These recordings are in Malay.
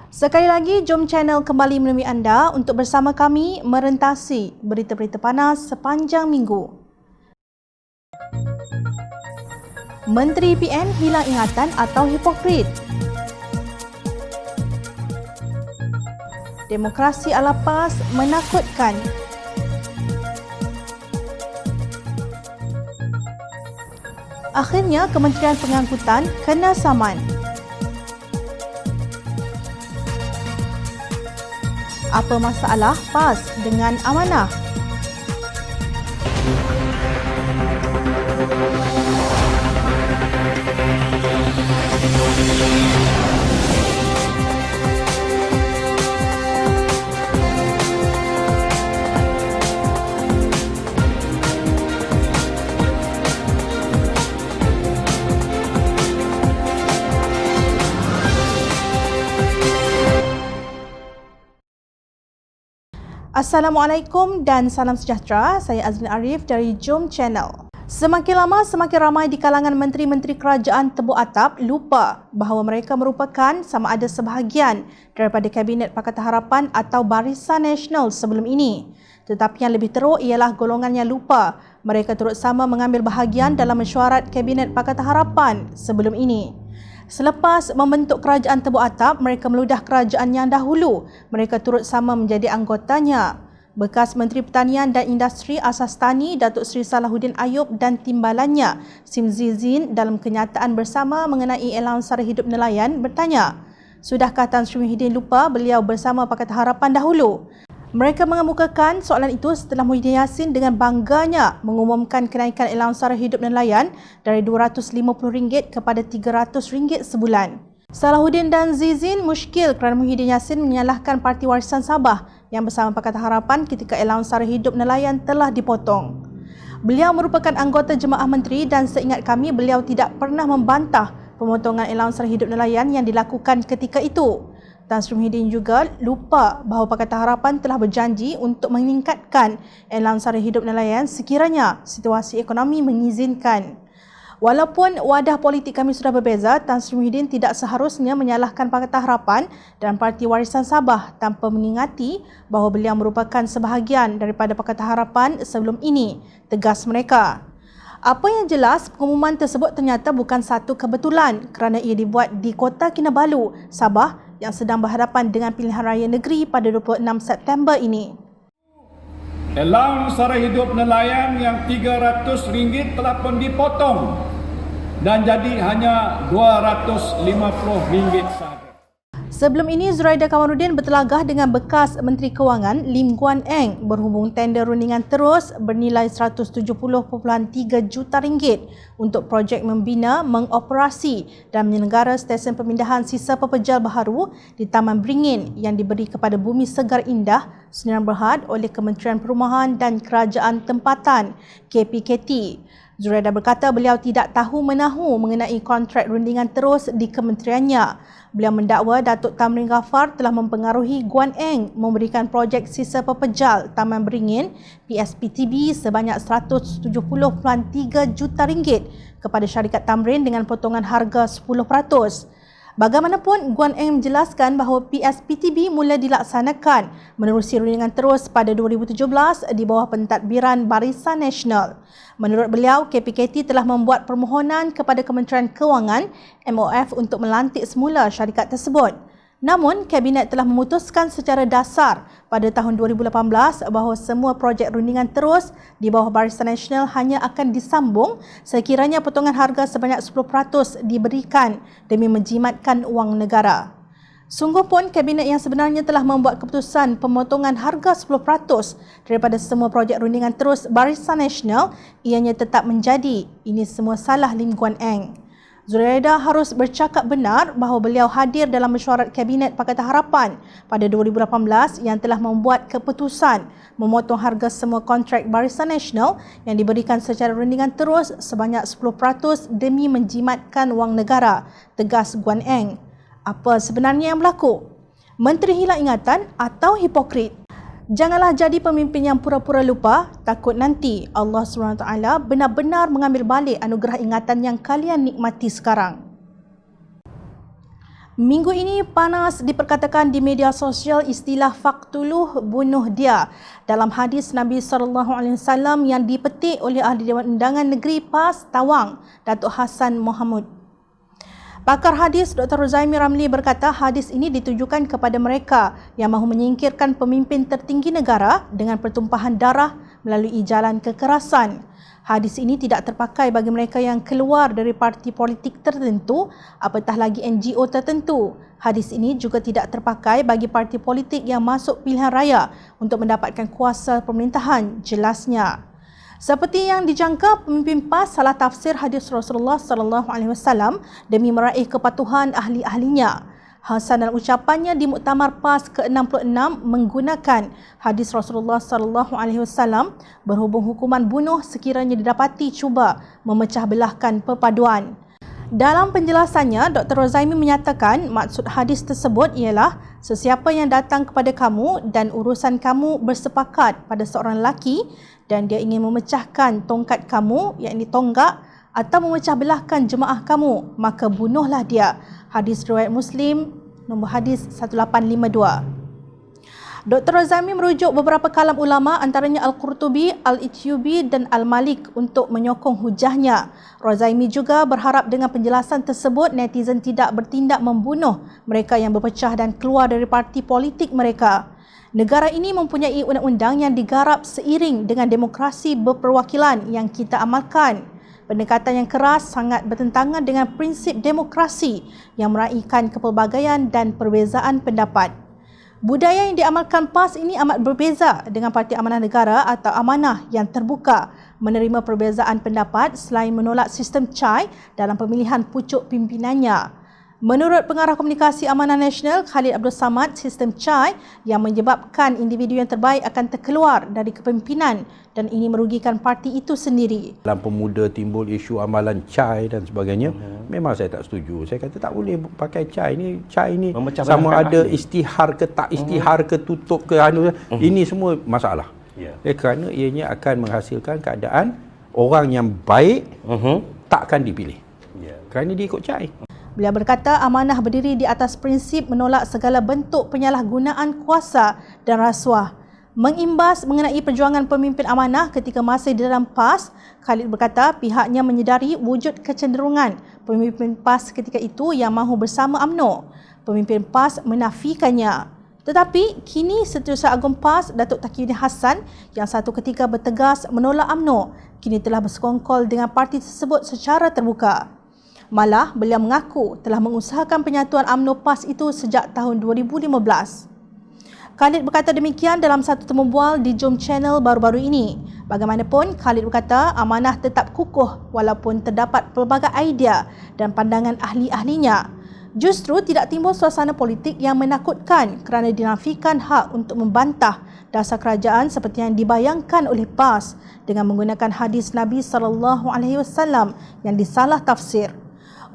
Sekali lagi, Jom Channel kembali menemui anda untuk bersama kami merentasi berita-berita panas sepanjang minggu. Menteri PN hilang ingatan atau hipokrit? Demokrasi ala PAS menakutkan. Akhirnya, Kementerian Pengangkutan kena saman. Apa masalah PAS dengan amanah? Assalamualaikum dan salam sejahtera. Saya Azrin Arif dari Jom Channel. Semakin lama, semakin ramai di kalangan menteri-menteri kerajaan tebuk atap lupa bahawa mereka merupakan sama ada sebahagian daripada Kabinet Pakatan Harapan atau Barisan Nasional sebelum ini. Tetapi yang lebih teruk ialah golongan yang lupa mereka turut sama mengambil bahagian dalam mesyuarat Kabinet Pakatan Harapan sebelum ini. Selepas membentuk kerajaan tebuk atap, mereka meludah kerajaan yang dahulu. Mereka turut sama menjadi anggotanya. Bekas Menteri Pertanian dan Industri Asas Tani, Datuk Seri Salahuddin Ayub dan timbalannya, Sim Zizin, dalam kenyataan bersama mengenai Elan Sara Hidup Nelayan bertanya, sudahkah Tan Sri Muhyiddin lupa beliau bersama Pakatan Harapan dahulu? Mereka mengemukakan soalan itu setelah Muhyiddin Yassin dengan bangganya mengumumkan kenaikan allowance sara hidup nelayan dari RM250 kepada RM300 sebulan. Salahuddin dan Zizin muskil kerana Muhyiddin Yassin menyalahkan Parti Warisan Sabah yang bersama Pakatan Harapan ketika allowance sara hidup nelayan telah dipotong. Beliau merupakan anggota Jemaah Menteri dan seingat kami beliau tidak pernah membantah pemotongan allowance sara hidup nelayan yang dilakukan ketika itu. Tan Sri Muhyiddin juga lupa bahawa Pakatan Harapan telah berjanji untuk meningkatkan allowance sara hidup nelayan sekiranya situasi ekonomi mengizinkan. Walaupun wadah politik kami sudah berbeza, Tan Sri Muhyiddin tidak seharusnya menyalahkan Pakatan Harapan dan Parti Warisan Sabah tanpa mengingati bahawa beliau merupakan sebahagian daripada Pakatan Harapan sebelum ini, tegas mereka. Apa yang jelas, pengumuman tersebut ternyata bukan satu kebetulan kerana ia dibuat di Kota Kinabalu, Sabah yang sedang berhadapan dengan pilihan raya negeri pada 26 September ini. Allowance sara hidup nelayan yang RM300 telah pun dipotong dan jadi hanya RM250 sahaja. Sebelum ini, Zuraida Kamaluddin bertelagah dengan bekas Menteri Kewangan Lim Guan Eng berhubung tender rundingan terus bernilai RM170.3 juta untuk projek membina, mengoperasi dan menyelenggara stesen pemindahan sisa pepejal baharu di Taman Beringin yang diberi kepada Bumi Segar Indah, Sdn Bhd oleh Kementerian Perumahan dan Kerajaan Tempatan KPKT. Zuraida berkata beliau tidak tahu menahu mengenai kontrak rundingan terus di kementeriannya. Beliau mendakwa Datuk Tamrin Ghaffar telah mempengaruhi Guan Eng memberikan projek sisa pepejal Taman Beringin PSPTB sebanyak RM170.3 juta kepada syarikat Tamrin dengan potongan harga 10%. Bagaimanapun, Guan Eng menjelaskan bahawa PSPTB mula dilaksanakan menerusi rundingan terus pada 2017 di bawah pentadbiran Barisan Nasional. Menurut beliau, KPKT telah membuat permohonan kepada Kementerian Kewangan MOF untuk melantik semula syarikat tersebut. Namun, Kabinet telah memutuskan secara dasar pada tahun 2018 bahawa semua projek rundingan terus di bawah Barisan Nasional hanya akan disambung sekiranya potongan harga sebanyak 10% diberikan demi menjimatkan wang negara. Sungguh pun, Kabinet yang sebenarnya telah membuat keputusan pemotongan harga 10% daripada semua projek rundingan terus Barisan Nasional, ianya tetap menjadi. Ini semua salah Lim Guan Eng. Zuraida harus bercakap benar bahawa beliau hadir dalam mesyuarat Kabinet Pakatan Harapan pada 2018 yang telah membuat keputusan memotong harga semua kontrak Barisan Nasional yang diberikan secara rundingan terus sebanyak 10% demi menjimatkan wang negara, tegas Guan Eng. Apa sebenarnya yang berlaku? Menteri hilang ingatan atau hipokrit? Janganlah jadi pemimpin yang pura-pura lupa, takut nanti Allah SWT benar-benar mengambil balik anugerah ingatan yang kalian nikmati sekarang. Minggu ini panas diperkatakan di media sosial istilah faktuluh bunuh dia dalam hadis Nabi SAW yang dipetik oleh Ahli Dewan Undangan Negeri PAS Tawang, Datuk Hassan Mohamud. Pakar hadis Dr. Rozaimi Ramli berkata hadis ini ditujukan kepada mereka yang mahu menyingkirkan pemimpin tertinggi negara dengan pertumpahan darah melalui jalan kekerasan. Hadis ini tidak terpakai bagi mereka yang keluar dari parti politik tertentu, apatah lagi NGO tertentu. Hadis ini juga tidak terpakai bagi parti politik yang masuk pilihan raya untuk mendapatkan kuasa pemerintahan, jelasnya. Seperti yang dijangka, pemimpin PAS salah tafsir hadis Rasulullah SAW demi meraih kepatuhan ahli-ahlinya. Hasan dalam ucapannya di Muktamar PAS ke-66 menggunakan hadis Rasulullah SAW berhubung hukuman bunuh sekiranya didapati cuba memecah belahkan perpaduan. Dalam penjelasannya, Dr. Rozaimi menyatakan maksud hadis tersebut ialah sesiapa yang datang kepada kamu dan urusan kamu bersepakat pada seorang lelaki dan dia ingin memecahkan tongkat kamu, iaitu tonggak, atau memecah belahkan jemaah kamu, maka bunuhlah dia. Hadis riwayat Muslim, nombor hadis 1852. Dr. Rozaimi merujuk beberapa kalam ulama antaranya Al-Qurtubi, Al-Ityubi dan Al-Malik untuk menyokong hujahnya. Rozaimi juga berharap dengan penjelasan tersebut netizen tidak bertindak membunuh mereka yang berpecah dan keluar dari parti politik mereka. Negara ini mempunyai undang-undang yang digarap seiring dengan demokrasi berperwakilan yang kita amalkan. Pendekatan yang keras sangat bertentangan dengan prinsip demokrasi yang meraihkan kepelbagaian dan perbezaan pendapat. Budaya yang diamalkan PAS ini amat berbeza dengan Parti Amanah Negara atau Amanah yang terbuka menerima perbezaan pendapat selain menolak sistem CHAI dalam pemilihan pucuk pimpinannya. Menurut Pengarah Komunikasi Amanah Nasional Khalid Abdul Samad, sistem CHAI yang menyebabkan individu yang terbaik akan terkeluar dari kepimpinan dan ini merugikan parti itu sendiri. Dalam Pemuda timbul isu amalan CHAI dan sebagainya, memang saya tak setuju. Saya kata tak boleh pakai CHAI ni. CHAI ni sama ada istihar ke tak istihar ke tutup ke ini semua masalah. Kerana ianya akan menghasilkan keadaan orang yang baik takkan dipilih. Kerana dia ikut CHAI. Beliau berkata amanah berdiri di atas prinsip menolak segala bentuk penyalahgunaan kuasa dan rasuah. Mengimbas mengenai perjuangan pemimpin amanah ketika masih di dalam PAS, Khalid berkata pihaknya menyedari wujud kecenderungan pemimpin PAS ketika itu yang mahu bersama UMNO. Pemimpin PAS menafikannya. Tetapi kini Setiausaha Agung PAS, Datuk Taqiyuddin Hassan yang satu ketika bertegas menolak UMNO, kini telah bersekongkol dengan parti tersebut secara terbuka. Malah, beliau mengaku telah mengusahakan penyatuan UMNO PAS itu sejak tahun 2015. Khalid berkata demikian dalam satu temu bual di Jom Channel baru-baru ini. Bagaimanapun, Khalid berkata amanah tetap kukuh walaupun terdapat pelbagai idea dan pandangan ahli-ahlinya. Justru tidak timbul suasana politik yang menakutkan kerana dinafikan hak untuk membantah dasar kerajaan seperti yang dibayangkan oleh PAS dengan menggunakan hadis Nabi SAW yang disalah tafsir.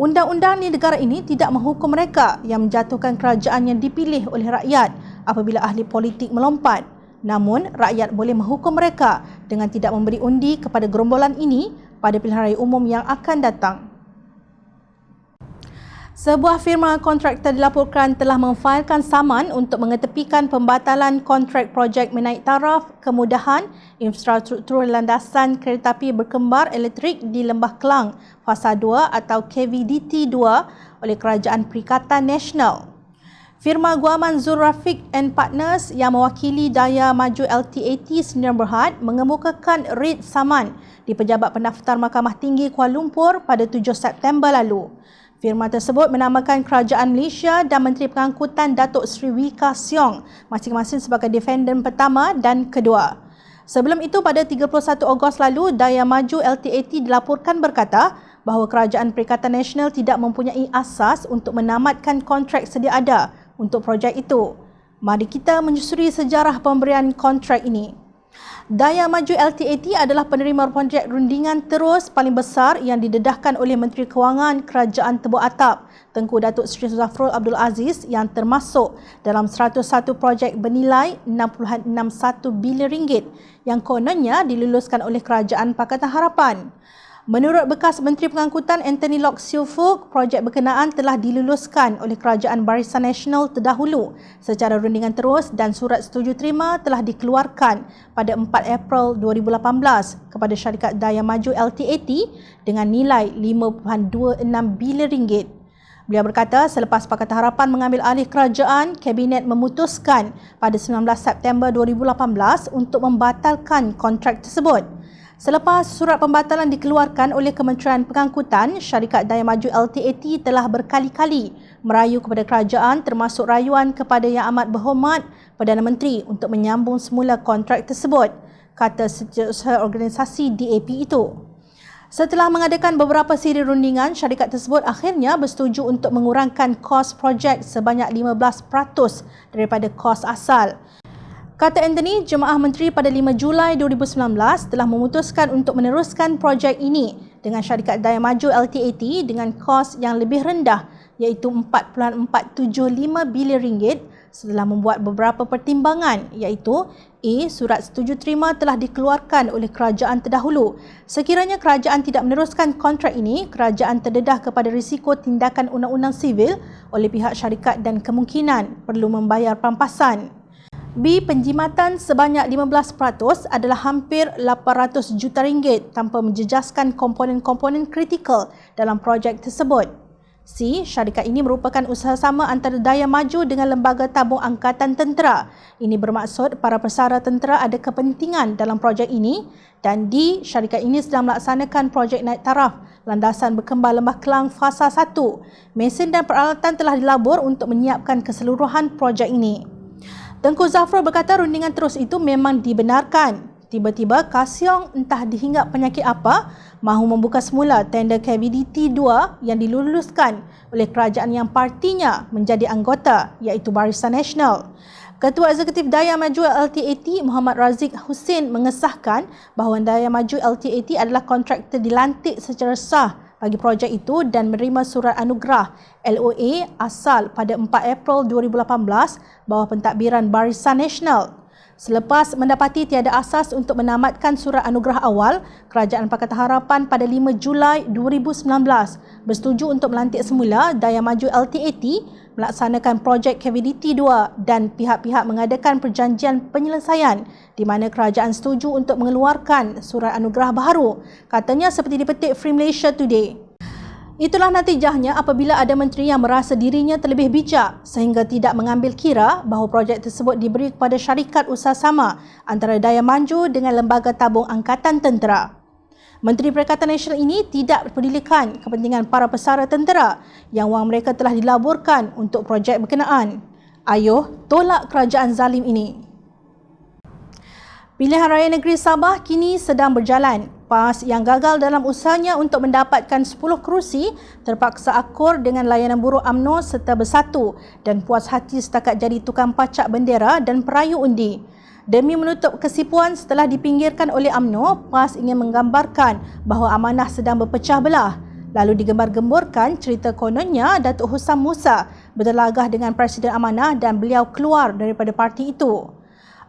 Undang-undang di negara ini tidak menghukum mereka yang menjatuhkan kerajaan yang dipilih oleh rakyat apabila ahli politik melompat. Namun, rakyat boleh menghukum mereka dengan tidak memberi undi kepada gerombolan ini pada pilihan raya umum yang akan datang. Sebuah firma kontraktor dilaporkan telah memfailkan saman untuk mengetepikan pembatalan kontrak projek menaik taraf kemudahan infrastruktur landasan keretapi berkembar elektrik di Lembah Kelang Fasa 2 atau KVDT 2 oleh Kerajaan Perikatan Nasional. Firma guaman Zul Rafiq and Partners yang mewakili Daya Maju LTAT Sdn Bhd mengemukakan red saman di Pejabat Pendaftar Mahkamah Tinggi Kuala Lumpur pada 7 September lalu. Firma tersebut menamakan Kerajaan Malaysia dan Menteri Pengangkutan Datuk Seri Wee-Ka Siong masing-masing sebagai defendant pertama dan kedua. Sebelum itu pada 31 Ogos lalu, Daya Maju LTAT dilaporkan berkata bahawa Kerajaan Perikatan Nasional tidak mempunyai asas untuk menamatkan kontrak sedia ada untuk projek itu. Mari kita menyusuri sejarah pemberian kontrak ini. Daya Maju LTAT adalah penerima projek rundingan terus paling besar yang didedahkan oleh Menteri Kewangan Kerajaan Tebuk Atap, Tengku Datuk Seri Zafrul Abdul Aziz yang termasuk dalam 101 projek bernilai 6.61 bilion ringgit yang kononnya diluluskan oleh Kerajaan Pakatan Harapan. Menurut bekas Menteri Pengangkutan Anthony Loke Siofuk, projek berkenaan telah diluluskan oleh Kerajaan Barisan Nasional terdahulu secara rundingan terus dan surat setuju terima telah dikeluarkan pada 4 April 2018 kepada syarikat Daya Maju LTAT dengan nilai 5.26 bilion ringgit. Beliau berkata selepas Pakatan Harapan mengambil alih kerajaan, Kabinet memutuskan pada 19 September 2018 untuk membatalkan kontrak tersebut. Selepas surat pembatalan dikeluarkan oleh Kementerian Pengangkutan, syarikat Daya Maju LTAT telah berkali-kali merayu kepada kerajaan termasuk rayuan kepada Yang Amat Berhormat Perdana Menteri untuk menyambung semula kontrak tersebut, kata Setiausaha Organisasi DAP itu. Setelah mengadakan beberapa siri rundingan, syarikat tersebut akhirnya bersetuju untuk mengurangkan kos projek sebanyak 15% daripada kos asal. Kata Anthony, Jemaah Menteri pada 5 Julai 2019 telah memutuskan untuk meneruskan projek ini dengan syarikat Daya Maju LTAT dengan kos yang lebih rendah iaitu 4.475 bilion ringgit setelah membuat beberapa pertimbangan iaitu A. Surat setuju terima telah dikeluarkan oleh kerajaan terdahulu. Sekiranya kerajaan tidak meneruskan kontrak ini, kerajaan terdedah kepada risiko tindakan undang-undang sivil oleh pihak syarikat dan kemungkinan perlu membayar pampasan. B. Penjimatan sebanyak 15% adalah hampir 800 juta ringgit tanpa menjejaskan komponen-komponen kritikal dalam projek tersebut. C. Syarikat ini merupakan usaha sama antara Daya Maju dengan Lembaga Tabung Angkatan Tentera. Ini bermaksud para pesara tentera ada kepentingan dalam projek ini. Dan D. Syarikat ini sedang melaksanakan projek naik taraf landasan berkembar Lembah Kelang Fasa 1. Mesin dan peralatan telah dilabur untuk menyiapkan keseluruhan projek ini. Tengku Zafrul berkata rundingan terus itu memang dibenarkan. Tiba-tiba Kassiong entah dihinggap penyakit apa mahu membuka semula tender KVDT 2 yang diluluskan oleh kerajaan yang partinya menjadi anggota iaitu Barisan Nasional. Ketua Eksekutif Daya Maju LTAT Muhammad Raziq Hussein mengesahkan bahawa Daya Maju LTAT adalah kontraktor dilantik secara sah bagi projek itu dan menerima surat anugerah LOA asal pada 4 April 2018 bawah pentadbiran Barisan Nasional. Selepas mendapati tiada asas untuk menamatkan surat anugerah awal, Kerajaan Pakatan Harapan pada 5 Julai 2019 bersetuju untuk melantik semula Daya Maju LTAT melaksanakan projek KVDT 2 dan pihak-pihak mengadakan perjanjian penyelesaian di mana kerajaan setuju untuk mengeluarkan surat anugerah baharu. Katanya seperti dipetik Free Malaysia Today. Itulah natijahnya apabila ada menteri yang merasa dirinya terlebih bijak sehingga tidak mengambil kira bahawa projek tersebut diberi kepada syarikat usaha sama antara Daya Maju dengan Lembaga Tabung Angkatan Tentera. Menteri Perikatan Nasional ini tidak mempedulikan kepentingan para pesara tentera yang wang mereka telah dilaburkan untuk projek berkenaan. Ayuh, tolak kerajaan zalim ini. Pilihan Raya Negeri Sabah kini sedang berjalan. PAS yang gagal dalam usahanya untuk mendapatkan 10 kerusi terpaksa akur dengan layanan buruh UMNO serta bersatu dan puas hati setakat jadi tukang pacak bendera dan perayu undi. Demi menutup kesipuan setelah dipinggirkan oleh UMNO, PAS ingin menggambarkan bahawa amanah sedang berpecah belah. Lalu digembar-gemburkan cerita kononnya Datuk Husam Musa bertelagah dengan Presiden Amanah dan beliau keluar daripada parti itu.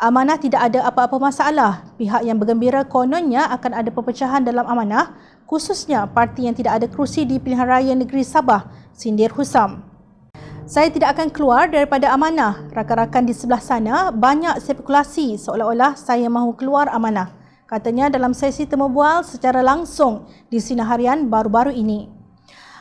Amanah tidak ada apa-apa masalah. Pihak yang bergembira kononnya akan ada perpecahan dalam Amanah, khususnya parti yang tidak ada kerusi di Pilihan Raya Negeri Sabah, sindir Husam. Saya tidak akan keluar daripada Amanah. Rakan-rakan di sebelah sana banyak spekulasi seolah-olah saya mahu keluar Amanah, katanya dalam sesi temu bual secara langsung di Sinar Harian baru-baru ini.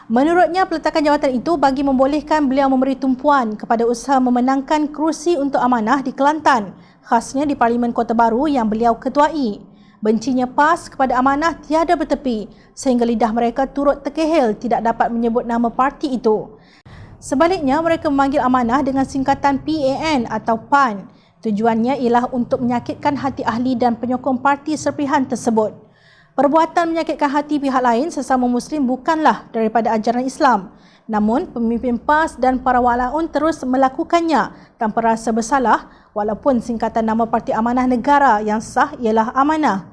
Menurutnya, peletakan jawatan itu bagi membolehkan beliau memberi tumpuan kepada usaha memenangkan kerusi untuk Amanah di Kelantan, khasnya di Parlimen Kota Baru yang beliau ketuai. Bencinya PAS kepada Amanah tiada bertepi sehingga lidah mereka turut terkehel tidak dapat menyebut nama parti itu. Sebaliknya, mereka memanggil Amanah dengan singkatan PAN atau PAN. Tujuannya ialah untuk menyakitkan hati ahli dan penyokong parti serpihan tersebut. Perbuatan menyakitkan hati pihak lain sesama Muslim bukanlah daripada ajaran Islam. Namun, pemimpin PAS dan para walaun terus melakukannya tanpa rasa bersalah walaupun singkatan nama Parti Amanah Negara yang sah ialah Amanah.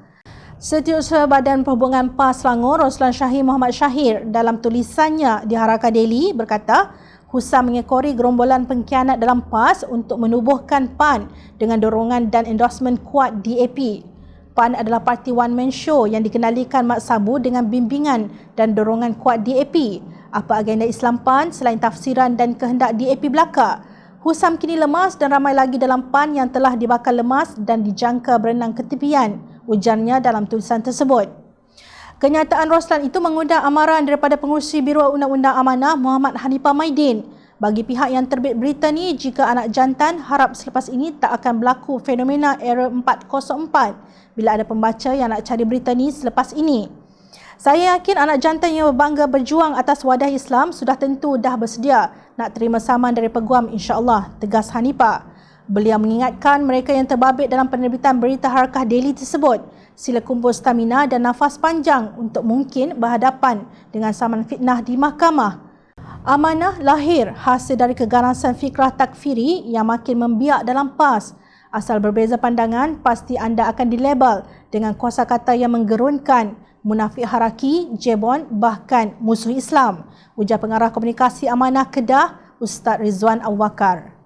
Setiausaha Badan Perhubungan PAS Selangor, Roslan Syahir Muhammad Syahir, dalam tulisannya di Haraka Daily berkata, Husam mengekori gerombolan pengkhianat dalam PAS untuk menubuhkan PAN dengan dorongan dan endorsement kuat DAP. PAN adalah parti one-man show yang dikendalikan Mat Sabu dengan bimbingan dan dorongan kuat DAP. Apa agenda Islam PAN selain tafsiran dan kehendak DAP belaka? Husam kini lemas dan ramai lagi dalam PAN yang telah dibakar lemas dan dijangka berenang ke tepian, ujarnya dalam tulisan tersebut. Kenyataan Roslan itu mengundang amaran daripada pengurusi Biro Undang-Undang Amanah Muhammad Hanifah Maidin. Bagi pihak yang terbit berita ni, jika anak jantan, harap selepas ini tak akan berlaku fenomena era 404 bila ada pembaca yang nak cari berita ni selepas ini. Saya yakin anak jantan yang berbangga berjuang atas wadah Islam sudah tentu dah bersedia nak terima saman dari peguam insya-Allah, tegas Hanifah. Beliau mengingatkan mereka yang terbabit dalam penerbitan berita Harakah Daily tersebut sila kumpul stamina dan nafas panjang untuk mungkin berhadapan dengan saman fitnah di mahkamah. Amanah lahir hasil dari keganasan fikrah takfiri yang makin membiak dalam PAS. Asal berbeza pandangan, pasti anda akan dilabel dengan kosakata yang menggerunkan, munafik haraki, jebon, bahkan musuh Islam, ujar pengarah komunikasi Amanah Kedah, Ustaz Rizwan Abu Bakar.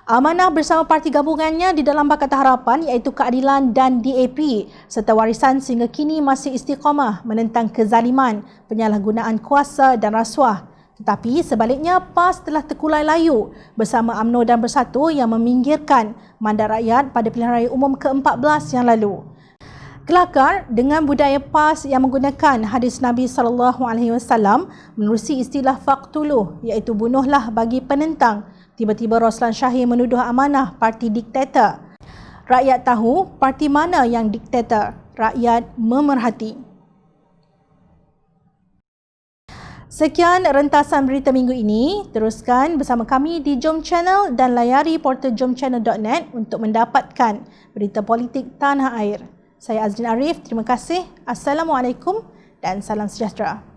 Amanah bersama parti gabungannya di dalam Pakatan Harapan iaitu Keadilan dan DAP serta Warisan sehingga kini masih istiqamah menentang kezaliman, penyalahgunaan kuasa dan rasuah. Tetapi sebaliknya, PAS telah terkulai layu bersama UMNO dan Bersatu yang meminggirkan mandat rakyat pada pilihan raya umum ke-14 yang lalu. Kelakar dengan budaya PAS yang menggunakan hadis Nabi SAW menerusi istilah faqtuluh iaitu bunuhlah bagi penentang. Tiba-tiba Roslan Shahir menuduh Amanah parti diktator. Rakyat tahu parti mana yang diktator. Rakyat memerhati. Sekian rentasan berita minggu ini. Teruskan bersama kami di Jom Channel dan layari portal jomchannel.net untuk mendapatkan berita politik tanah air. Saya Azrin Arif, terima kasih. Assalamualaikum dan salam sejahtera.